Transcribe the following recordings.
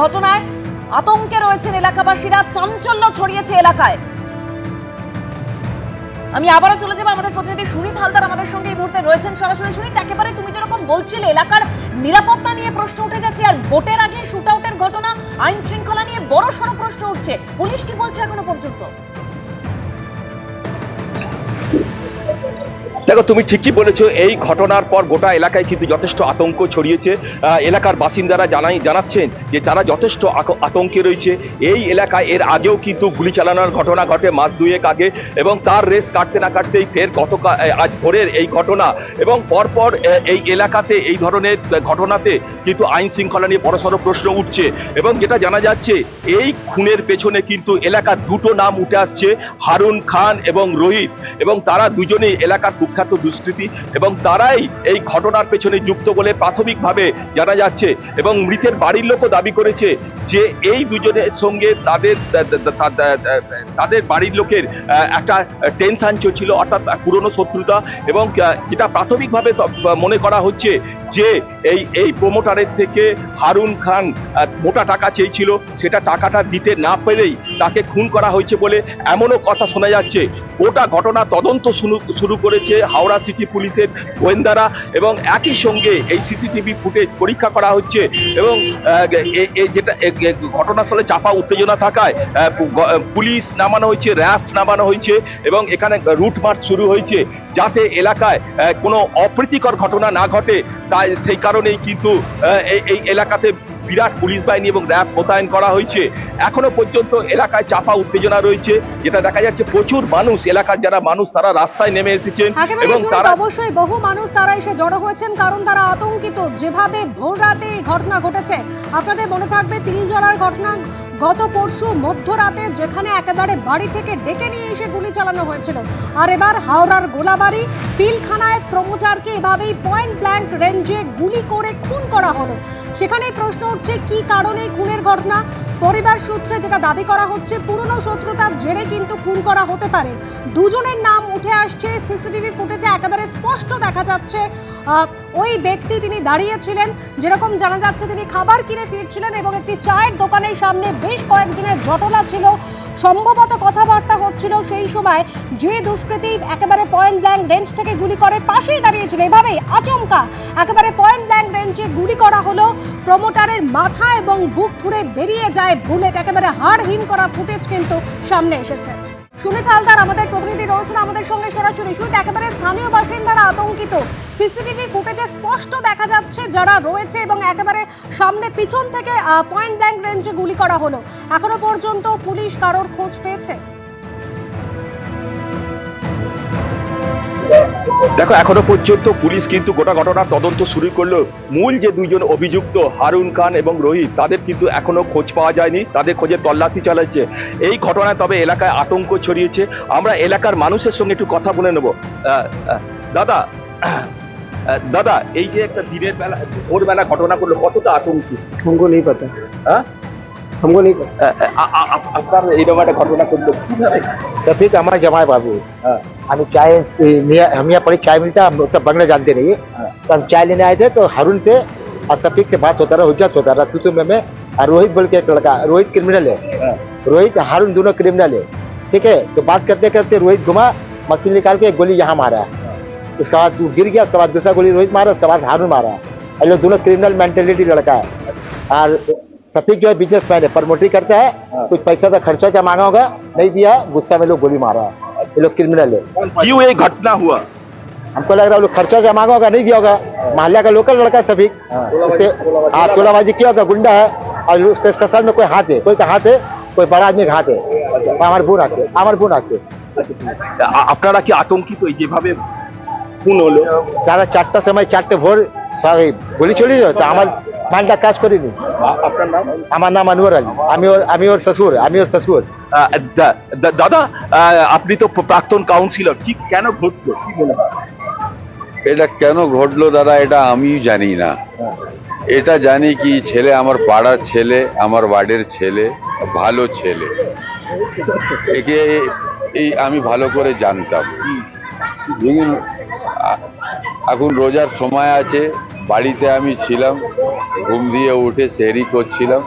ঘটনায় আতঙ্কে রয়েছেন এলাকাবাসীরা, চাঞ্চল্য ছড়িয়েছে এলাকায়। আমি আবারও চলে যাবো আমাদের প্রতিনিধি সুনীত হালদার আমাদের সঙ্গে এই মুহূর্তে রয়েছেন সরাসরি। সুনীত, একেবারে তুমি যেরকম বলছিলে এলাকার নিরাপত্তা নিয়ে প্রশ্ন উঠে যাচ্ছে, আর ভোটের আগে শুট আউটের ঘটনা, আইন শৃঙ্খলা নিয়ে বড় সড় প্রশ্ন উঠছে, পুলিশ কি বলছে এখনো পর্যন্ত? দেখো, তুমি ঠিকই বলেছো, এই ঘটনার পর গোটা এলাকায় কিন্তু যথেষ্ট আতঙ্ক ছড়িয়েছে। এলাকার বাসিন্দারা জানাচ্ছেন যে তারা যথেষ্ট আতঙ্কে রয়েছে। এই এলাকায় এর আগেও কিন্তু গুলি চালানোর ঘটনা ঘটে মাস দুয়েক আগে, এবং তার রেস কাটতে না কাটতেই ফের গতকাল আজ ভোরের এই ঘটনা, এবং পরপর এই এলাকাতে এই ধরনের ঘটনাতে কিন্তু আইন শৃঙ্খলা নিয়ে বড়সড় প্রশ্ন উঠছে। এবং যেটা জানা যাচ্ছে, এই খুনের পেছনে কিন্তু এলাকার দুটো নাম উঠে আসছে, হারুন খান এবং রোহিত, এবং তারা দুজনেই এলাকার কুখ্যাত দুষ্কৃতী, এবং তারাই এই ঘটনার পেছনে যুক্ত বলে প্রাথমিকভাবে জানা যাচ্ছে। এবং মৃতের বাড়ির লোকও দাবি করেছে যে এই দুজনের সঙ্গে তাদের বাড়ির লোকের একটা টেনশন চলছিল, অর্থাৎ পুরনো শত্রুতা। এবং যেটা প্রাথমিকভাবে মনে করা হচ্ছে যে এই প্রমোটারের থেকে হারুন খান মোটা টাকা চেয়েছিল, সেটা টাকাটা দিতে না পেরেই তাকে খুন করা হয়েছে বলে এমনও কথা শোনা যাচ্ছে। গোটা ঘটনা তদন্ত শুরু করেছে হাওড়া সিটি পুলিশের গোয়েন্দারা, এবং একই সঙ্গে এই সিসিটিভি ফুটেজ পরীক্ষা করা হচ্ছে। এবং যেটা ঘটনাস্থলে চাপা উত্তেজনা থাকায় পুলিশ নামানো হয়েছে, র্যাফ নামানো হয়েছে, এবং এখানে রুট মার্চ শুরু হয়েছে যাতে এলাকায় কোনো অপ্রীতিকর ঘটনা না ঘটে। তাই সেই কারণেই কিন্তু এই এলাকাতে বিরাট পুলিশ বাহিনী এবং র্যাব মোতায়েন করা হয়েছে। এখনো পর্যন্ত এলাকায় চাপা উত্তেজনা রয়েছে, যেটা দেখা যাচ্ছে প্রচুর মানুষ, এলাকার যারা মানুষ তারা রাস্তায় নেমে এসেছেন, এবং তারা অবশ্যই বহু মানুষ তারা এসে জড়ো হয়েছেন, কারণ তারা আতঙ্কিত। যেভাবে ভোর রাতে ঘটনা ঘটেছে, আপনাদের মনে থাকবে তিলজলার ঘটনা গত পরশু মধ্যরাতে, যেখানে একেবারে বাড়ি থেকে ডেকে নিয়ে এসে গুলি চালানো হয়েছিল। আর এবার হাওড়ার গোলাবাড়ি পিলখানায় প্রমোটারকে এভাবেই পয়েন্ট ব্ল্যাঙ্ক রেঞ্জে গুলি করে খুন করা হলো। সেখানেই প্রশ্ন উঠছে কি কারণে খুনের ঘটনা। পরিবার সূত্রে যেটা দাবি করা হচ্ছে, পুরনো শত্রুতার জেরে কিন্তু খুন করা হতে পারে। দুজনের নাম উঠে আসছে, সিসিটিভি ফুটেজে একেবারে স্পষ্ট দেখা যাচ্ছে ওই ব্যক্তি তিনি দাঁড়িয়েছিলেন, যেরকম জানা যাচ্ছে তিনি খাবার কিনে ফিরছিলেন, এবং একটি চায়ের দোকানের সামনে বেশ কয়েকজনের জটলা ছিল, সম্ভবত কথাবার্তা হচ্ছিল। সেই সময় যে দুষ্কৃতী একেবারে পয়েন্ট ব্ল্যাঙ্ক রেঞ্জ থেকে গুলি করে পাশেই দাঁড়িয়েছিল, এভাবেই আচমকা একেবারে পয়েন্ট ব্ল্যাঙ্ক রেঞ্জে গুলি করা হলো। প্রমোটারের মাথা এবং বুক পুড়ে বেরিয়ে যায় বুলেট, একেবারে হাড় হিম করা ফুটেজ কিন্তু সামনে এসেছে। সুনীত হালদার আমাদের প্রতিনিধি রয়েছেন আমাদের সঙ্গে সরাসরি। সুনীত, একেবারে স্থানীয় বাসিন্দারা আতঙ্কিত, সিসিটিভি ফুটেজে স্পষ্ট দেখা যাচ্ছে যারা রয়েছে, এবং একেবারে সামনে পিছন থেকে পয়েন্ট ব্ল্যাঙ্ক রেঞ্জে গুলি করা হলো। এখনো পর্যন্ত পুলিশ কারোর খোঁজ পেয়েছে? দেখো, এখনো পর্যন্ত পুলিশ কিন্তু গোটা ঘটনার তদন্ত শুরু করলো। মূল যে দুইজন অভিযুক্ত হারুন খান এবং রোহিত, তাদের কিন্তু এখনো খোঁজ পাওয়া যায়নি, তাদের খোঁজে তল্লাশি চালাচ্ছে। এই ঘটনায় তবে এলাকায় আতঙ্ক ছড়িয়েছে। আমরা এলাকার মানুষের সঙ্গে একটু কথা বলে নেব। দাদা, দাদা, এই যে একটা দিনের বেলা ভোরবেলা ঘটনা করলো, কতটা আতঙ্কি? हमको नहीं पता। হ্যাঁ, हमको नहीं पता। আপনার এইরকম একটা ঘটনা করলো কিভাবে? सफीक हमारे जमाए बाबू। हम चाय हम यहाँ पर चाय मिलता, हम उसका बंगला जानते नहीं। तो हम चाय लेने आए थे, तो हारून थे और सफीक से बात होता रहा, हुज्जत होता रहा तू में। और रोहित बोल के एक लड़का, रोहित क्रिमिनल है, रोहित हारून दोनों क्रिमिनल है, ठीक है। तो बात करते करते रोहित घुमा, मशीन निकाल के गोली यहाँ मारा, उसके बाद तू गिर गया, उसके बाद दूसरा गोली रोहित मारा, उसके बाद हारून मारा। ये लोग दोनों क्रिमिनल मेंटेलिटी लड़का है। और सफीक जो है बिजनेसमैन है, प्रमोटरी करता है, कुछ पैसा का खर्चा मांगा होगा, नहीं दिया, गुस्सा में लोग गोली मारा। ये लोग क्रिमिनल है। क्यों ये घटना हुआ? हमको लग रहा है लोग खर्चा मांगा होगा, नहीं दिया होगा। मोहल्ला का लोकल लड़का है सफीक, उससे तोलाबाजी किया होगा, गुंडा है। और उसके सर में कोई हाथ है, कोई का हाथ है, कोई बड़ा आदमी का हाथ है। আমার বোন আছে। আপনারা কি আতঙ্কিত যেভাবে খুন হলো? তারা 4টার সময় 4টে ভোর গুলি চলে যায়, তো আমার মানটা কাজ করিনি। আপনার নাম? আমার নাম আনোয়ার আলী, আমি ওর শ্বশুর। দাদা, আপনি তো প্রাক্তন কাউন্সিলর, কি কেন ঘটলো, কি মনে হয়? এটা কেন ঘটলো দাদা, এটা আমি জানি না। এটা জানি কি, ছেলে আমার পাড়ার ছেলে, আমার ওয়ার্ডের ছেলে, ভালো ছেলে, একে এই আমি ভালো করে জানতাম। এখন রোজার সময় আছে, বাড়িতে আমি ছিলাম, ঘুম দিয়ে উঠে সেহরি করছিলাম,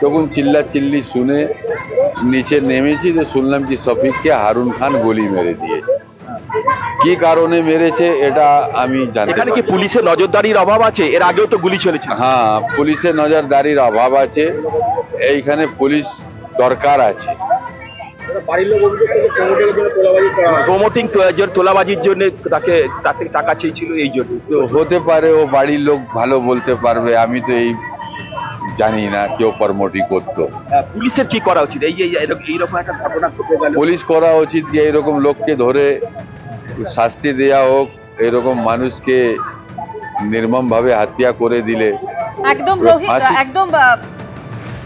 তখন চিল্লাচিল্লি শুনে নিচে নেমেছি, তো শুনলাম কি শফিককে হারুন খান গুলি মেরে দিয়েছে। কি কারণে মেরেছে এটা আমি জানতে এখানে কি পারি। পুলিশের নজরদারির অভাব আছে? এর আগেও তো গুলি চলেছে। হ্যাঁ, পুলিশের নজরদারির অভাব আছে, এইখানে পুলিশ দরকার আছে। প্রমোটিং তোলাবাজির জন্য তাকে তার থেকে টাকা চেয়েছিল এই জন্য। তো হতে পারে, ও বাড়ির লোক ভালো বলতে পারবে, আমি তো এই জানি না কেউ প্রমোটই করতো। পুলিশের কি করা উচিত? এইরকম একটা ঘটনা ঘটে গেল। পুলিশ করা উচিত যে এরকম লোককে ধরে শাস্তি দেয়া হোক, এরকম মানুষকে নির্মম ভাবে হত্যা করে দিলে। একদম রোহিত, একদম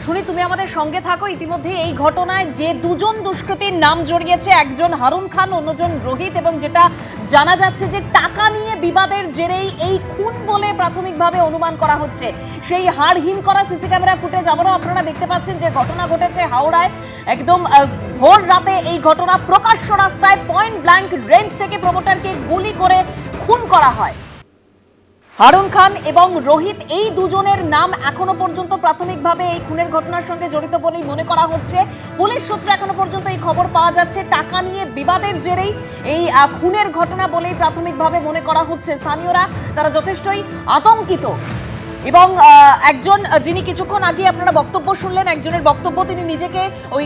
শুনি তুমি আমাদের সঙ্গে থাকো। ইতিমধ্যে এই ঘটনায় যে দুজন দুষ্কৃতীর নাম জড়িয়েছে, একজন হারুন খান, অন্যজন রোহিত, এবং যেটা জানা যাচ্ছে যে টাকা নিয়ে বিবাদের জেরেই এই খুন বলে প্রাথমিকভাবে অনুমান করা হচ্ছে। সেই হাড় হিম করা সিসি ক্যামেরা ফুটেজ আবারও আপনারা দেখতে পাচ্ছেন যে ঘটনা ঘটেছে হাওড়ায়। একদম ভোর রাতে এই ঘটনা, প্রকাশ্য রাস্তায় পয়েন্ট ব্ল্যাঙ্ক রেঞ্জ থেকে প্রমোটারকে গুলি করে খুন করা হয়। হারুন খান এবং রোহিত, এই দুজনের নাম এখনো পর্যন্ত প্রাথমিকভাবে এই খুনের ঘটনার সঙ্গে জড়িত বলেই মনে করা হচ্ছে। পুলিশ সূত্রে এখনো পর্যন্ত এই খবর পাওয়া যাচ্ছে, টাকা নিয়ে বিবাদের জেরেই এই খুনের ঘটনা বলেই প্রাথমিকভাবে মনে করা হচ্ছে। স্থানীয়রা তারা যথেষ্টই আতঙ্কিত। এবং একজন, যিনি কিছুক্ষণ আগে আপনারা বক্তব্য শুনলেন, একজনের বক্তব্য, তিনি নিজেকে ওই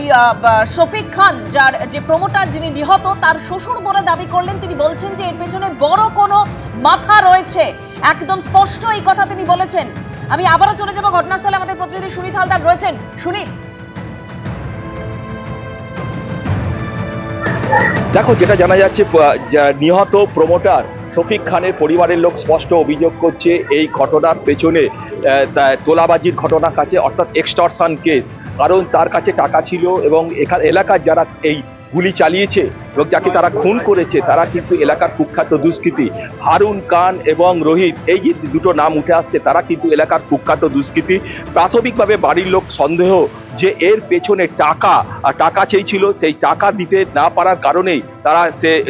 শফিক খান, যার যে প্রমোটার যিনি নিহত, তার শ্বশুর বলে দাবি করলেন। তিনি বলছেন যে এর পেছনে বড় কোনো মাথা রয়েছে, একদম স্পষ্ট এই কথা তিনি বলেছেন। আমি আবারও চলে যাব ঘটনাস্থলে, আমাদের প্রতিনিধি সুনীত হালদার রয়েছেন। সুনীত, দেখো, যেটা জানা যাচ্ছে নিহত প্রমোটার শফিক খানের পরিবারের লোক স্পষ্ট অভিযোগ করছে এই ঘটনার পেছনে তোলাবাজির ঘটনা কাছে, অর্থাৎ এক্সটর্শন কেস। কারণ তার কাছে টাকা ছিল এবং এলাকার যারা এই গুলি চালিয়েছে এবং যাকে তারা খুন করেছে তারা কিন্তু এলাকার কুখ্যাত দুষ্কৃতী। হারুন খান এবং রোহিত, এই যে দুটো নাম উঠে আসছে, তারা কিন্তু এলাকার কুখ্যাত দুষ্কৃতী। প্রাথমিকভাবে বাড়ির লোক সন্দেহ যে এর পেছনে টাকা চেয়েছিল, সেই টাকা দিতে না পারার কারণেই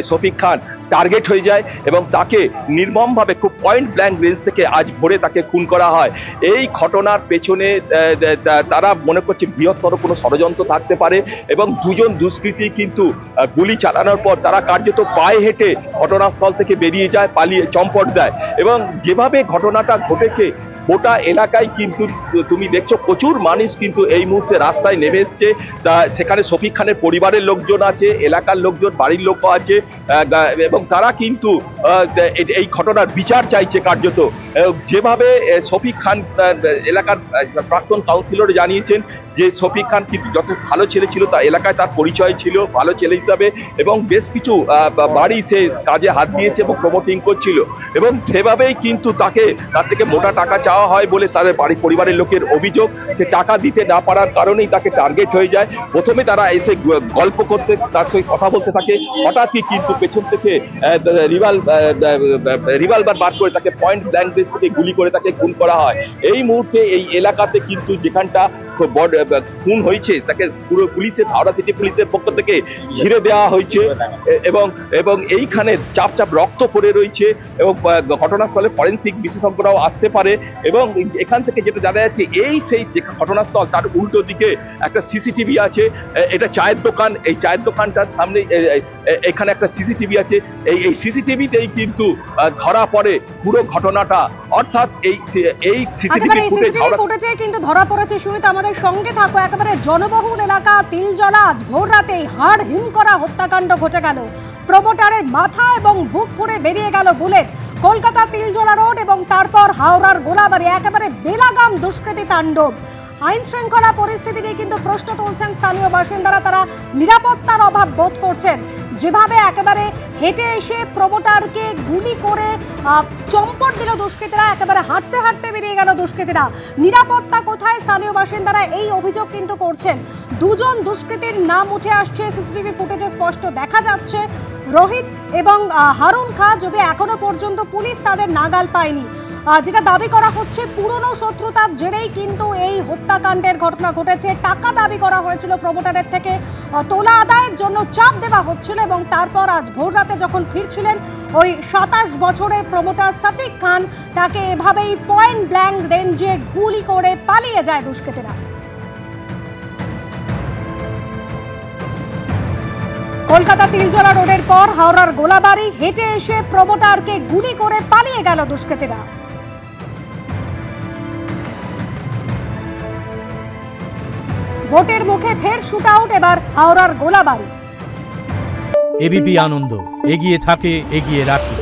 শফিক খান টার্গেট হয়ে যায় এবং তাকে নির্মমভাবে খুব পয়েন্ট ব্ল্যাঙ্ক রেঞ্জ থেকে আজ ভোরে তাকে খুন করা হয়। এই ঘটনার পেছনে তারা মনে করছে বৃহত্তর কোনো ষড়যন্ত্র থাকতে পারে এবং দুজন দুষ্কৃতী কিন্তু গুলি চালানোর পর তারা কার্যত পায়ে হেঁটে ঘটনাস্থল থেকে বেরিয়ে যায়, পালিয়ে চম্পট দেয়। এবং যেভাবে ঘটনাটা ঘটেছে, গোটা এলাকায় কিন্তু তুমি দেখছো প্রচুর মানুষ কিন্তু এই মুহূর্তে রাস্তায় নেমে এসছে। সেখানে শফিক খানের পরিবারের লোকজন আছে, এলাকার লোকজন, বাড়ির লোকও আছে এবং তারা কিন্তু এই ঘটনার বিচার চাইছে কার্যত। যেভাবে শফিক খান, এলাকার প্রাক্তন কাউন্সিলর জানিয়েছেন যে শফিক খান কিন্তু যত ভালো ছেলে ছিল, তা এলাকায় তার পরিচয় ছিল ভালো ছেলে হিসাবে এবং বেশ কিছু বাড়ি সে কাজে হাত দিয়েছে এবং প্রমোটিং করছিল এবং সেভাবেই কিন্তু তার থেকে মোটা টাকা চাওয়া হয় বলে তাদের পরিবারের লোকের অভিযোগ। সে টাকা দিতে না পারার কারণেই তাকে টার্গেট হয়ে যায়। প্রথমে তারা এসে গল্প করতে, তার সঙ্গে কথা বলতে থাকে, হঠাৎই কিন্তু পেছন থেকে রিভলভার বার করে তাকে পয়েন্ট ব্ল্যাঙ্ক রেঞ্জ থেকে গুলি করে তাকে খুন করা হয়। এই মুহূর্তে এই এলাকাতে কিন্তু যেখানটা খুন হয়েছে তাকে পুরো পুলিশের, হাওড়া সিটি পুলিশের পক্ষ থেকে ঘিরে দেওয়া হয়েছে এবং এইখানে চাপ রক্ত পড়ে রয়েছে এবং ঘটনাস্থলে ফরেন্সিক বিশেষজ্ঞরাও আসতে পারে। এবং এখান থেকে যেটা জানা যাচ্ছে, সেই ঘটনাস্থল তার উল্টো দিকে একটা সিসিটিভি আছে। এটা চায়ের দোকান, এই চায়ের দোকানটার সামনে এখানে একটা সিসিটিভি আছে। এই সিসিটিভিতেই কিন্তু ধরা পড়ে পুরো ঘটনাটা, অর্থাৎ এই সিসিটিভি ফুটেজে কিন্তু ধরা পড়েছে। শুনিত, আমাদের সঙ্গে থাকো। একেবারে জনবহুল এলাকা তিলজলা, আজ ভোর রাতেই হাড় হিম করা হত্যাকাণ্ড ঘটে গেল। প্রমোটারের মাথা এবং বুক পুড়ে বেরিয়ে গেল বুলেট। কলকাতা তিলজলা রোড এবং তারপর হাওড়ার গোলাবাড়ি, একেবারে বেলাগাম দুষ্কৃতী তাণ্ডব। আইন শৃঙ্খলা পরিস্থিতি নিয়ে কিন্তু প্রশ্ন তুলছেন স্থানীয় বাসিন্দারা। তারা নিরাপত্তার অভাব বোধ করছেন। যেভাবে একেবারে হেঁটে এসে প্রমোটারকে গুলি করে চম্পট দিল দুষ্কৃতীরা, একেবারে হাঁটতে হাঁটতে বেরিয়ে গেল দুষ্কৃতীরা। নিরাপত্তা কোথায়, স্থানীয় বাসিন্দারা এই অভিযোগ কিন্তু করছেন। দুজন দুষ্কৃতীর নাম উঠে আসছে, সিসিটিভি ফুটেজে স্পষ্ট দেখা যাচ্ছে। রোহিত এবং হারুন খান, যদি এখনো পর্যন্ত পুলিশ তাদের নাগাল পায়নি। যেটা দাবি করা হচ্ছে পুরনো শত্রুতার জেরেই কিন্তু এই হত্যাকাণ্ডের ঘটনা ঘটেছে। টাকা দাবি করা হয়েছিল প্রমোটারের থেকে, তোলা আদায়ের জন্য চাপ দেওয়া হচ্ছিল এবং তারপর আজ ভোররাতে যখন ফিরছিলেন ওই 27 বছরের প্রমোটার সফিক খান, তাকে এভাবেই পয়েন্ট ব্ল্যাঙ্ক রেঞ্জে গুলি করে পালিয়ে যায় দুষ্কৃতীরা। কলকাতা তিলজলা রোডের পর হাওড়ার গোলাবাড়ি হেঁটে এসে প্রমোটারকে গুলি করে পালিয়ে গেল দুষ্কৃতীরা। ভোটের মুখে ফের শুট আউট এবার হাওড়ার গোলাবাড়ি। এবিপি আনন্দ, এগিয়ে থাকে, এগিয়ে রাখে।